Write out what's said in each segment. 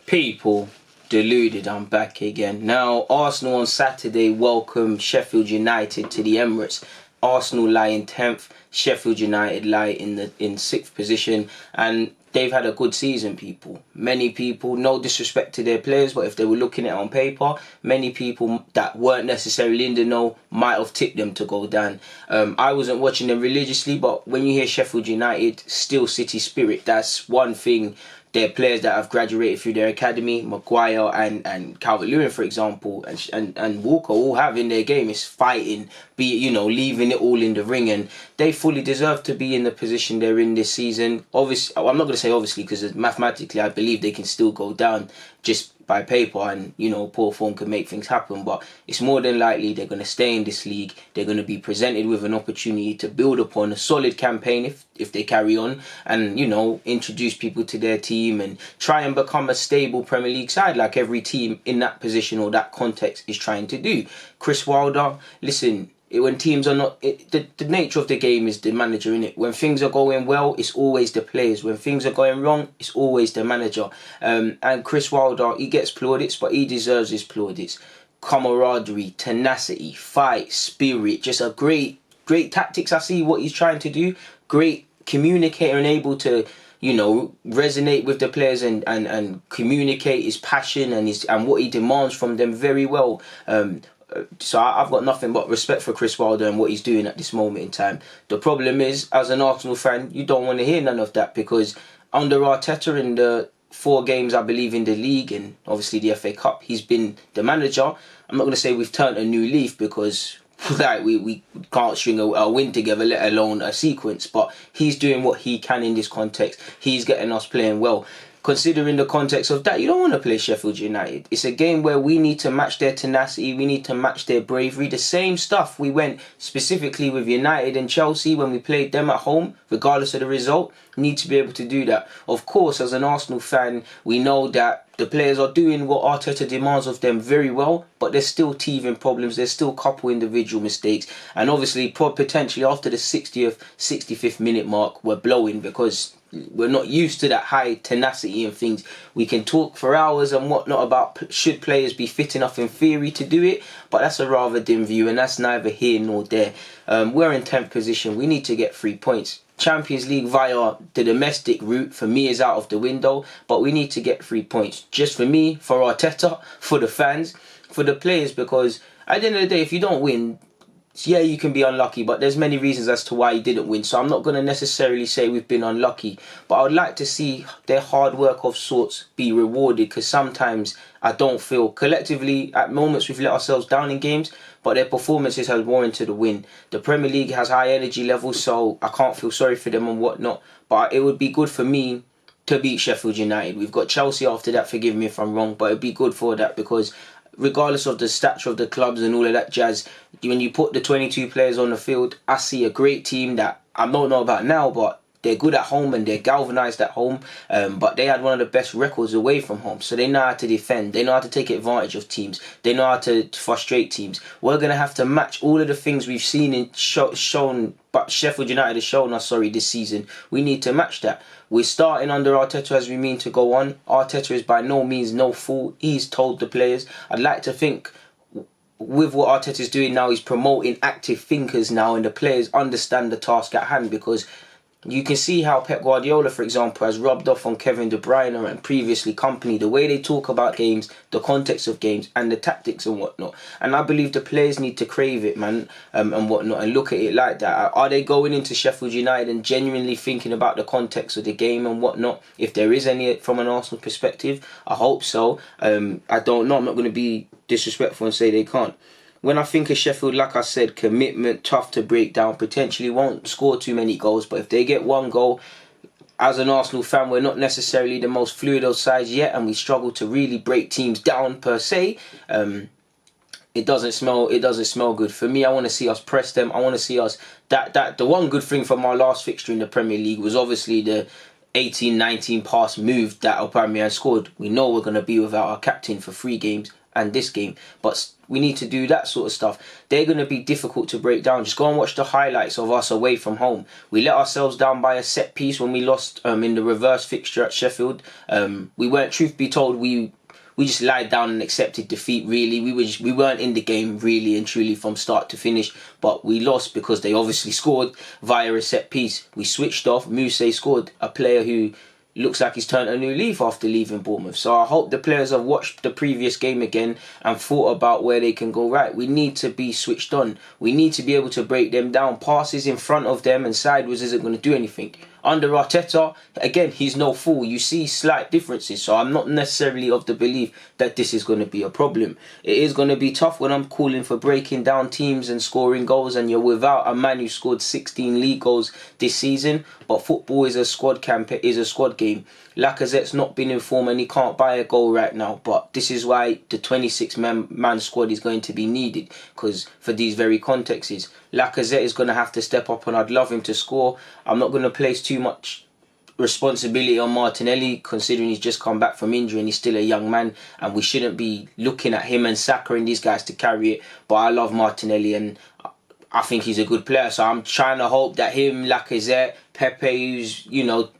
People, deluded, I'm back again. Now, Arsenal on Saturday welcomed Sheffield United to the Emirates. Arsenal lie in 10th, Sheffield United lie in 6th position, and they've had a good season, people. Many people, no disrespect to their players, but if they were looking at it on paper, many people that weren't necessarily in the know might have tipped them to go down. I wasn't watching them religiously, but when you hear Sheffield United, still City spirit, that's one thing. Their players that have graduated through their academy, Maguire and Calvert-Lewin, for example, and Walker, all have in their game is fighting, leaving it all in the ring, and they fully deserve to be in the position they're in this season. Obviously, I'm not going to say obviously because mathematically I believe they can still go down just by paper, and poor form can make things happen, but it's more than likely they're going to stay in this league. They're going to be presented with an opportunity to build upon a solid campaign if they carry on, and introduce people to their team and try and become a stable Premier League side like every team in that position or that context is trying to do. Chris Wilder, listen, when teams are not, the nature of the game is the manager, innit? When things are going well, it's always the players. When things are going wrong, it's always the manager. And Chris Wilder, he gets plaudits, but he deserves his plaudits. Camaraderie, tenacity, fight, spirit, just a great tactics. I see what he's trying to do. Great communicator and able to resonate with the players and communicate his passion and what he demands from them very well. So I've got nothing but respect for Chris Wilder and what he's doing at this moment in time. The problem is, as an Arsenal fan, you don't want to hear none of that, because under Arteta in the 4 games, I believe, in the league and obviously the FA Cup, he's been the manager. I'm not going to say we've turned a new leaf, because we can't string a win together, let alone a sequence, but he's doing what he can in this context. He's getting us playing well. Considering the context of that, you don't want to play Sheffield United. It's a game where we need to match their tenacity, we need to match their bravery. The same stuff we went specifically with United and Chelsea when we played them at home, regardless of the result, need to be able to do that. Of course, as an Arsenal fan, we know that the players are doing what Arteta demands of them very well, but there's still teething problems, there's still a couple individual mistakes, and obviously potentially after the 60th, 65th minute mark, we're blowing because we're not used to that high tenacity and things. We can talk for hours and whatnot about should players be fit enough in theory to do it, but that's a rather dim view, and that's neither here nor there. We're in 10th position, we need to get 3 points. Champions League via the domestic route for me is out of the window, but we need to get 3 points. Just for me, for Arteta, for the fans, for the players, because at the end of the day, if you don't win, yeah, you can be unlucky, but there's many reasons as to why you didn't win. So I'm not going to necessarily say we've been unlucky, but I would like to see their hard work of sorts be rewarded, because sometimes I don't feel collectively at moments we've let ourselves down in games, but their performances have warranted a win. The Premier League has high energy levels, so I can't feel sorry for them and whatnot, but it would be good for me to beat Sheffield United. We've got Chelsea after that, forgive me if I'm wrong, but it'd be good for that, because regardless of the stature of the clubs and all of that jazz, when you put the 22 players on the field, I see a great team that I don't know about now, but they're good at home and they're galvanised at home, but they had one of the best records away from home, so they know how to defend, they know how to take advantage of teams, they know how to frustrate teams. We're going to have to match all of the things we've seen and shown, but Sheffield United has shown us, this season. We need to match that. We're starting under Arteta as we mean to go on. Arteta is by no means no fool. He's told the players. I'd like to think with what Arteta's doing now, he's promoting active thinkers now, and the players understand the task at hand, because you can see how Pep Guardiola, for example, has rubbed off on Kevin De Bruyne and previously company, the way they talk about games, the context of games and the tactics and whatnot. And I believe the players need to crave it, man, and whatnot, and look at it like that. Are they going into Sheffield United and genuinely thinking about the context of the game and whatnot? If there is any from an Arsenal perspective, I hope so. I don't know. I'm not going to be disrespectful and say they can't. When I think of Sheffield, like I said, commitment, tough to break down, potentially won't score too many goals, but if they get one goal, as an Arsenal fan, we're not necessarily the most fluid of sides yet, and we struggle to really break teams down per se. It doesn't smell good. For me, I want to see us press them. I want to see us the one good thing from our last fixture in the Premier League was obviously the 18-19 pass move that Aubameyang scored. We know we're going to be without our captain for 3 games. and this game. But we need to do that sort of stuff. They're going to be difficult to break down. Just go and watch the highlights of us away from home. We let ourselves down by a set piece when we lost in the reverse fixture at Sheffield. We weren't, truth be told, we just lied down and accepted defeat, really. We weren't in the game, really and truly, from start to finish. But we lost because they obviously scored via a set piece. We switched off. Moussa scored, a player who looks like he's turned a new leaf after leaving Bournemouth. So I hope the players have watched the previous game again and thought about where they can go right. We need to be switched on. We need to be able to break them down. Passes in front of them and sideways isn't going to do anything. Under Arteta, again, he's no fool. You see slight differences. So I'm not necessarily of the belief that this is going to be a problem. It is going to be tough when I'm calling for breaking down teams and scoring goals, and you're without a man who scored 16 league goals this season. But football is a squad game. Lacazette's not been in form and he can't buy a goal right now. But this is why the 26-man squad is going to be needed, because for these very contexts, Lacazette is going to have to step up, and I'd love him to score. I'm not going to place too much responsibility on Martinelli, considering he's just come back from injury and he's still a young man, and we shouldn't be looking at him and Saka and these guys to carry it. But I love Martinelli and I think he's a good player, so I'm trying to hope that him, Lacazette, Pepe, who's,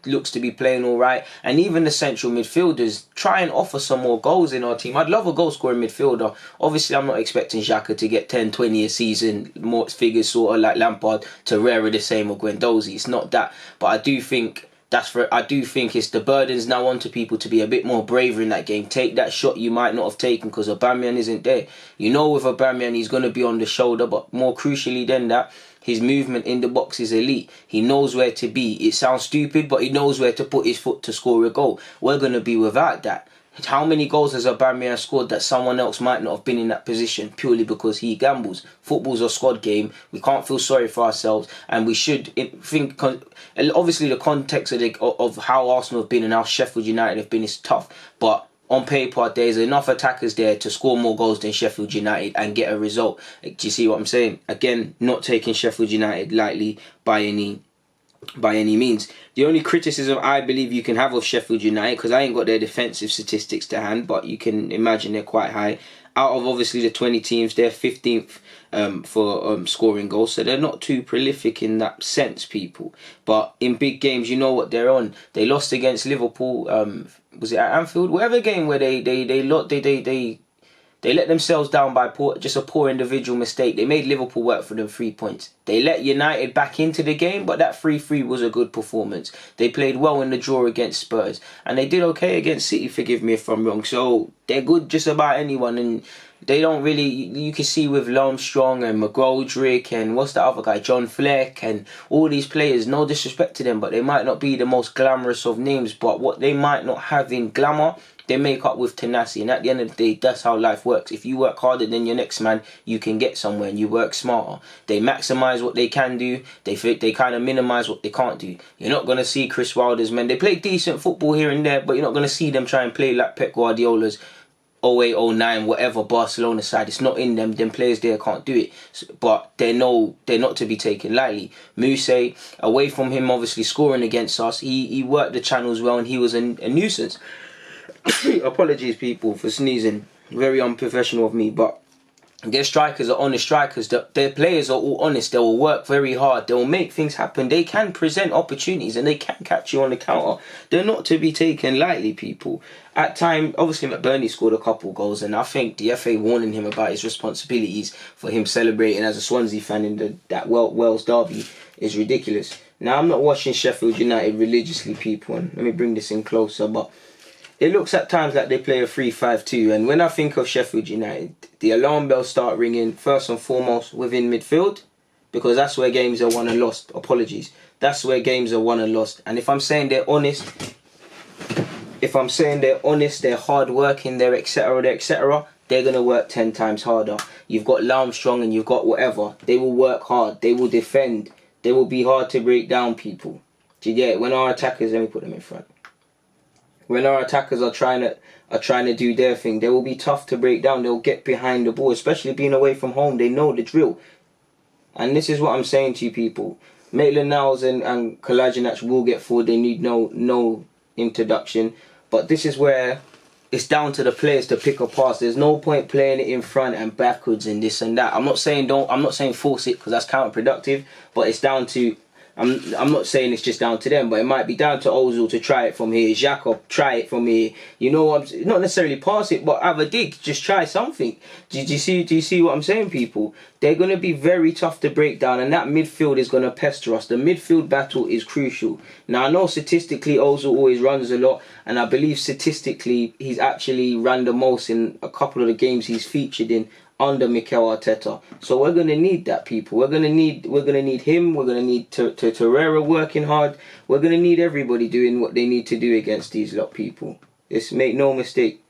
looks to be playing all right, and even the central midfielders try and offer some more goals in our team. I'd love a goal-scoring midfielder. Obviously, I'm not expecting Xhaka to get 10, 20 a season, more figures sort of like Lampard, Torreira the same, or Guendouzi. It's not that, but I do think it's the burdens now onto people to be a bit more braver in that game. Take that shot you might not have taken because Aubameyang isn't there. With Aubameyang, he's going to be on the shoulder, but more crucially than that, his movement in the box is elite. He knows where to be. It sounds stupid, but he knows where to put his foot to score a goal. We're going to be without that. How many goals has Aubameyang scored that someone else might not have been in that position purely because he gambles? Football's a squad game. We can't feel sorry for ourselves, and we should think. Obviously, the context of how Arsenal have been and how Sheffield United have been is tough, but on paper, there's enough attackers there to score more goals than Sheffield United and get a result. Do you see what I'm saying? Again, not taking Sheffield United lightly by any means. The only criticism I believe you can have of Sheffield United, because I ain't got their defensive statistics to hand, but you can imagine they're quite high. Out of obviously the 20 teams, they're 15th for scoring goals, so they're not too prolific in that sense, people. But in big games, you know what they're on. They lost against Liverpool. Was it at Anfield? Whatever game where they let themselves down by just a poor individual mistake. They made Liverpool work for them 3 points. They let United back into the game, but that 3-3 was a good performance. They played well in the draw against Spurs, and they did okay against City, forgive me if I'm wrong. So they're good just about anyone, and they don't really, you can see with Armstrong and McGoldrick and what's the other guy, John Fleck, and all these players, no disrespect to them, but they might not be the most glamorous of names, but what they might not have in glamour, they make up with tenacity. And at the end of the day, that's how life works. If you work harder than your next man, you can get somewhere, and you work smarter. They maximise what they can do. They kind of minimise what they can't do. You're not going to see Chris Wilder's men. They play decent football here and there, but you're not going to see them try and play like Pep Guardiola's 08, 09, whatever Barcelona side. It's not in them. Them players there can't do it. But they're not to be taken lightly. Moussa, away from him obviously scoring against us, he worked the channels well, and he was a nuisance. Apologies, people, for sneezing. Very unprofessional of me, but their strikers are honest strikers. Their players are all honest. They will work very hard. They will make things happen. They can present opportunities and they can catch you on the counter. They're not to be taken lightly, people. At time, obviously McBurney scored a couple goals, and I think the FA warning him about his responsibilities for him celebrating as a Swansea fan in that Wales derby is ridiculous. Now, I'm not watching Sheffield United religiously, people, and let me bring this in closer, but it looks at times like they play a 3-5-2, and when I think of Sheffield United, the alarm bells start ringing first and foremost within midfield, because that's where games are won and lost. Apologies. That's where games are won and lost. And if I'm saying they're honest, they're hard working, they're etc., they're going to work 10 times harder. You've got Armstrong and you've got whatever. They will work hard. They will defend. They will be hard to break down, people. Do you get it? When our attackers, let me put them in front. When our attackers are trying to do their thing, they will be tough to break down. They'll get behind the ball, especially being away from home. They know the drill. And this is what I'm saying to you, people. Maitland-Niles and Kolasinac will get forward. They need no introduction. But this is where it's down to the players to pick a pass. There's no point playing it in front and backwards and this and that. I'm not saying force it, because that's counterproductive, but it's down to, I'm not saying it's just down to them, but it might be down to Ozil to try it from here. Jacob, try it from here. You know what not necessarily pass it, but have a dig. Just try something. Do you see what I'm saying, people? They're going to be very tough to break down, and that midfield is going to pester us. The midfield battle is crucial. Now, I know statistically Ozil always runs a lot, and I believe statistically he's actually run the most in a couple of the games he's featured in under Mikel Arteta. So we're gonna need that, people. We're gonna need him. We're gonna need Torreira working hard. We're gonna need everybody doing what they need to do against these lot, people. Just make no mistake.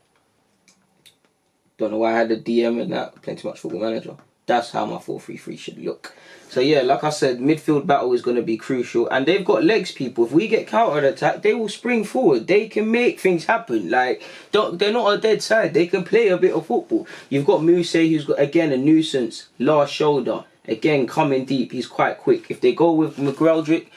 Don't know why I had a DM and that. Playing too much Football Manager. That's how my 4-3-3 should look. So yeah, like I said, midfield battle is going to be crucial, and they've got legs, people. If we get counter attack, they will spring forward. They can make things happen. Like, they're not a dead side. They can play a bit of football. You've got Muse, who's got, again, a nuisance, last shoulder. Again, coming deep. He's quite quick. If they go with McGoldrick,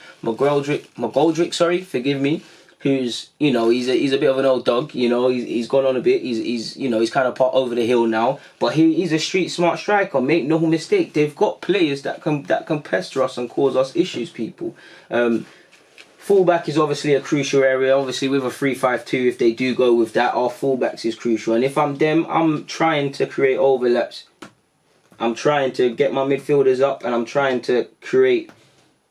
sorry, forgive me, who's, you know, he's a bit of an old dog, you know, he's gone on a bit, he's you know, he's kind of part over the hill now, but he's a street smart striker, make no mistake. They've got players that can pester us and cause us issues, people. Fullback is obviously a crucial area. Obviously with a 3-5-2, if they do go with that, our fullbacks is crucial, and if I'm them, I'm trying to create overlaps. I'm trying to get my midfielders up, and I'm trying to create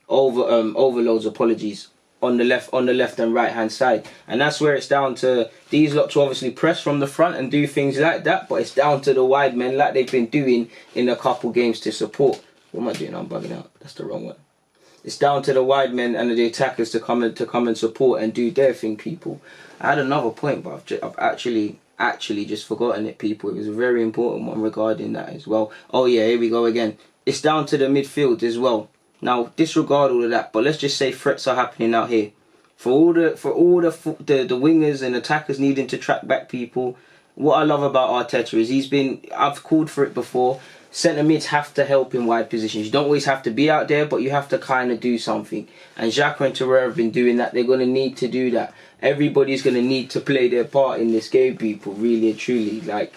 overloads, apologies, on the left and right hand side. And that's where it's down to these lot to obviously press from the front and do things like that, but it's down to the wide men, like they've been doing in a couple games, to support. What am I doing? I'm bugging out. That's the wrong one. It's down to the wide men and the attackers to come and support and do their thing, people. I had another point, but I've actually just forgotten it, people. It was a very important one regarding that as well. Oh yeah, here we go again. It's down to the midfield as well. Now, disregard all of that, but let's just say threats are happening out here. For all the wingers and attackers needing to track back, people, what I love about Arteta is I've called for it before, centre mids have to help in wide positions. You don't always have to be out there, but you have to kind of do something. And Xhaka and Torreira have been doing that. They're going to need to do that. Everybody's going to need to play their part in this game, people, really and truly. Like,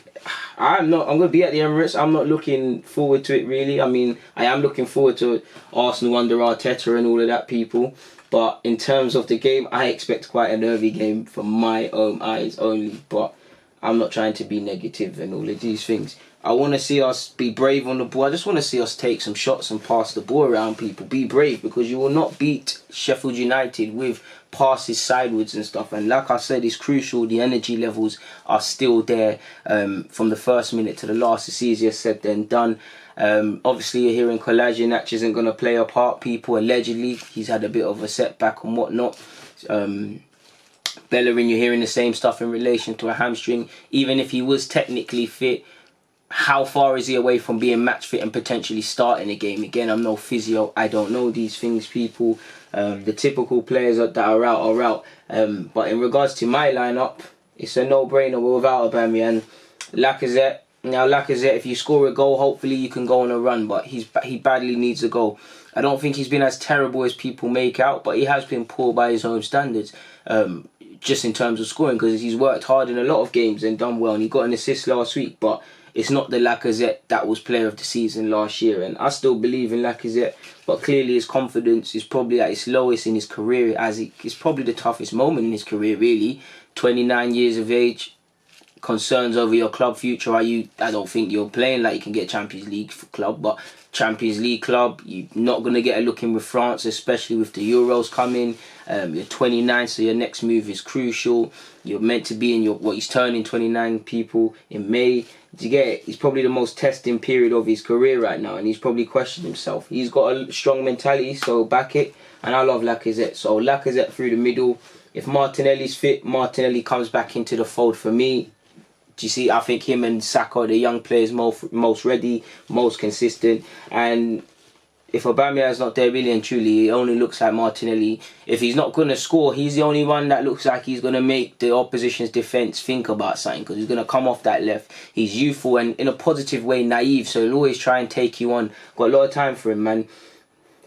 I'm going to be at the Emirates. I'm not looking forward to it, really. I mean, I am looking forward to Arsenal under Arteta and all of that, people. But in terms of the game, I expect quite a nervy game from my own eyes only. But I'm not trying to be negative and all of these things. I want to see us be brave on the ball. I just want to see us take some shots and pass the ball around, people. Be brave, because you will not beat Sheffield United with passes sideways and stuff. And like I said, it's crucial. The energy levels are still there from the first minute to the last. It's easier said than done. Obviously, you're hearing Kolasinac isn't going to play a part, people. Allegedly, he's had a bit of a setback and whatnot. Bellerin, you're hearing the same stuff in relation to a hamstring. Even if he was technically fit, how far is he away from being match fit and potentially starting a game? Again, I'm no physio. I don't know these things, people. The typical players that are out are out. But in regards to my lineup, it's a no-brainer. We're without Aubameyang. Lacazette. Now, Lacazette, if you score a goal, hopefully you can go on a run. But he badly needs a goal. I don't think he's been as terrible as people make out, but he has been poor by his own standards. Just in terms of scoring, because he's worked hard in a lot of games and done well. And he got an assist last week, but it's not the Lacazette that was player of the season last year. And I still believe in Lacazette, but clearly his confidence is probably at its lowest in his career, as it's probably the toughest moment in his career, really. 29 years of age, concerns over your club future. I don't think you're playing like you can get Champions League for club, but Champions League club, you're not going to get a look in with France, especially with the Euros coming. You're 29, so your next move is crucial. You're meant to be in he's turning 29, people, in May. Do you get it? He's probably the most testing period of his career right now, and he's probably questioned himself. He's got a strong mentality, so back it. And I love Lacazette. So Lacazette through the middle. If Martinelli's fit, Martinelli comes back into the fold for me. Do you see? I think him and Saka are the young players most ready, most consistent. And if Aubameyang's not there, really and truly, it only looks like Martinelli. If he's not going to score, he's the only one that looks like he's going to make the opposition's defence think about something, because he's going to come off that left. He's youthful and in a positive way naive, so he'll always try and take you on. Got a lot of time for him, man.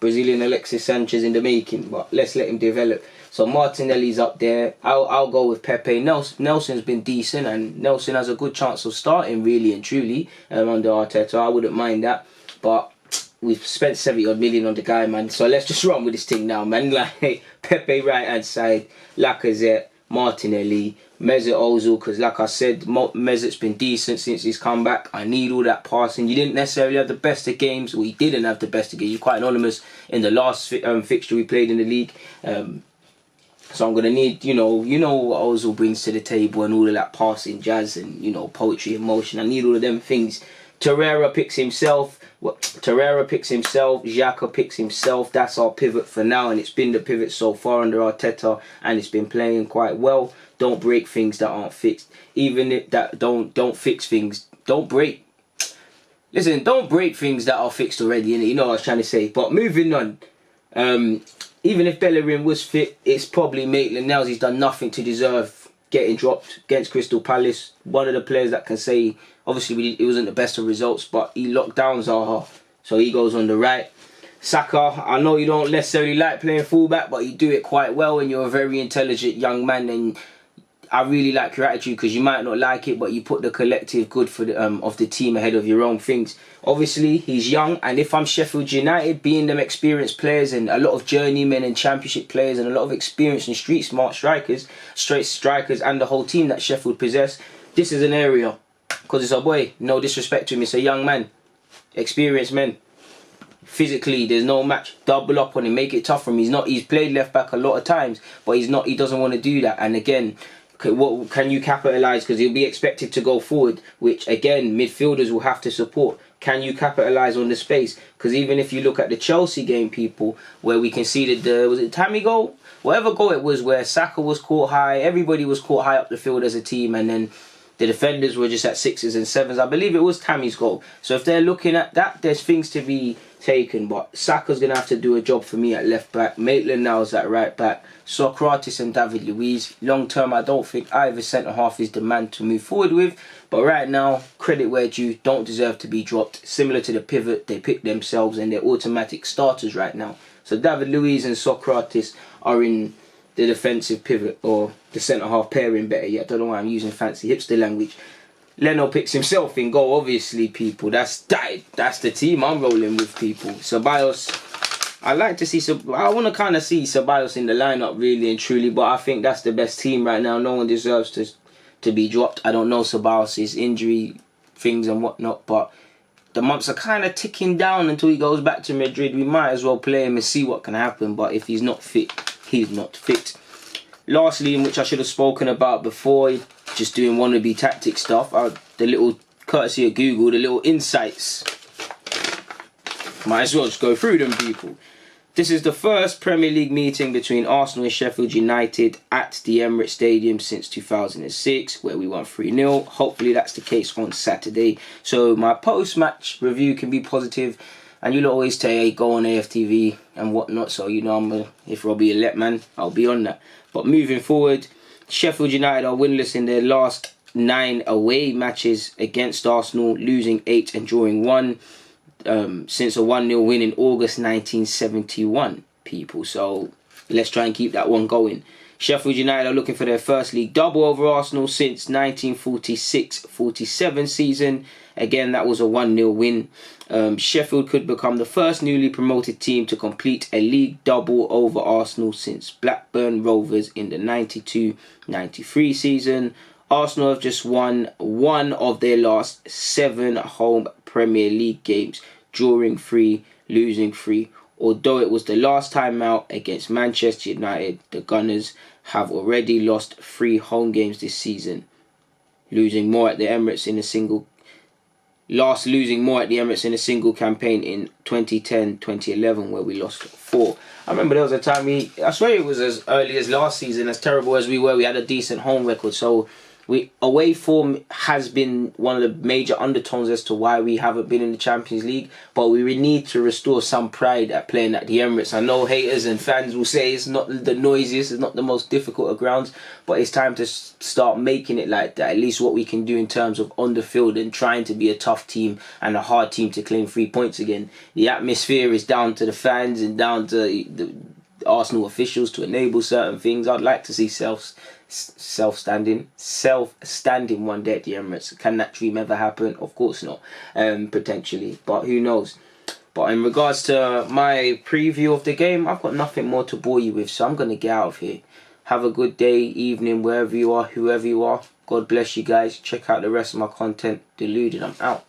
Brazilian Alexis Sanchez in the making, but let's let him develop. So Martinelli's up there. I'll go with Pepe. Nelson's been decent, and Nelson has a good chance of starting really and truly under Arteta. I wouldn't mind that, but we've spent 70 odd million on the guy, man. So let's just run with this thing now, man. Like Pepe right hand side, Lacazette, Martinelli, Mesut Ozil, because like I said, Mesut's been decent since he's come back. I need all that passing. You didn't necessarily have the best of games, or you didn't have the best of games. You're quite anonymous in the last fixture we played in the league. So I'm gonna need, you know what Ozil brings to the table and all of that passing jazz and poetry, emotion. I need all of them things. Torreira picks himself. Xhaka picks himself. That's our pivot for now, and it's been the pivot so far under Arteta, and it's been playing quite well. Don't break things that aren't fixed. Even if that don't fix things. Don't break. Listen, don't break things that are fixed already. You know what I was trying to say. But moving on. Even if Bellerin was fit, it's probably Maitland-Niles. He's done nothing to deserve getting dropped against Crystal Palace. One of the players that can say, obviously it wasn't the best of results, but he locked down Zaha, so he goes on the right. Saka, I know you don't necessarily like playing fullback, but you do it quite well, and you're a very intelligent young man, and I really like your attitude, because you might not like it, but you put the collective good for the of the team ahead of your own things. Obviously, he's young, and if I'm Sheffield United, being them experienced players and a lot of journeymen and championship players and a lot of experience and street smart strikers, and the whole team that Sheffield possess, this is an area, because it's a boy. No disrespect to him, it's a young man, experienced men. Physically, there's no match. Double up on him, make it tough for him. He's played left back a lot of times, but he doesn't want to do that. And again, what can you capitalise? Because he'll be expected to go forward, which again midfielders will have to support. Can you capitalise on the space? Because even if you look at the Chelsea game, people, where we conceded was it Tammy goal? Whatever goal it was, where Saka was caught high, everybody was caught high up the field as a team, and then the defenders were just at 6s and 7s. I believe it was Tammy's goal. So if they're looking at that, there's things to be taken. But Saka's going to have to do a job for me at left back. Maitland-Niles at right back. Socrates and David Luiz. Long term, I don't think either centre-half is the man to move forward with. But right now, credit where due, don't deserve to be dropped. Similar to the pivot, they pick themselves and they're automatic starters right now. So David Luiz and Socrates are in the defensive pivot, or the centre-half pairing, better yet. I don't know why I'm using fancy hipster language. Leno picks himself in goal, obviously, people. That's the team I'm rolling with, people. Ceballos, I like to see, I want to kind of see Ceballos in the lineup, really and truly, but I think that's the best team right now. No one deserves to be dropped. I don't know Ceballos' injury things and whatnot, but the months are kind of ticking down until he goes back to Madrid. We might as well play him and see what can happen, but if he's not fit, he's not fit. Lastly, in which I should have spoken about before, just doing wannabe tactic stuff, the little, courtesy of Google, the little insights. Might as well just go through them, people. This is the first Premier League meeting between Arsenal and Sheffield United at the Emirates Stadium since 2006, where we won 3-0. Hopefully that's the case on Saturday. So my post-match review can be positive. And you'll always say, hey, go on AFTV and whatnot. So, if Robbie a let man, I'll be on that. But moving forward, Sheffield United are winless in their last 9 away matches against Arsenal, losing 8 and drawing 1 since a 1-0 win in August 1971, people. So let's try and keep that one going. Sheffield United are looking for their first league double over Arsenal since 1946-47 season. Again, that was a 1-0 win. Sheffield could become the first newly promoted team to complete a league double over Arsenal since Blackburn Rovers in the 92-93 season. Arsenal have just won 1 of their last 7 home Premier League games, drawing 3, losing 3. Although it was the last time out against Manchester United, the Gunners have already lost 3 home games this season, losing more at the Emirates in a single campaign in 2010-2011, where we lost 4. I remember there was a time I swear it was as early as last season, as terrible as we were, we had a decent home record. So away form has been one of the major undertones as to why we haven't been in the Champions League, but we need to restore some pride at playing at the Emirates. I know haters and fans will say it's not the noisiest, it's not the most difficult of grounds, but it's time to start making it like that. At least what we can do in terms of on the field and trying to be a tough team and a hard team to claim 3 points again. The atmosphere is down to the fans and down to Arsenal officials to enable certain things. I'd like to see self-standing one day at the Emirates. Can that dream ever happen? Of course not. Potentially, but who knows? But in regards to my preview of the game, I've got nothing more to bore you with, so I'm gonna get out of here. Have a good day, evening, wherever you are, whoever you are. God bless you guys. Check out the rest of my content. Deluded. I'm out.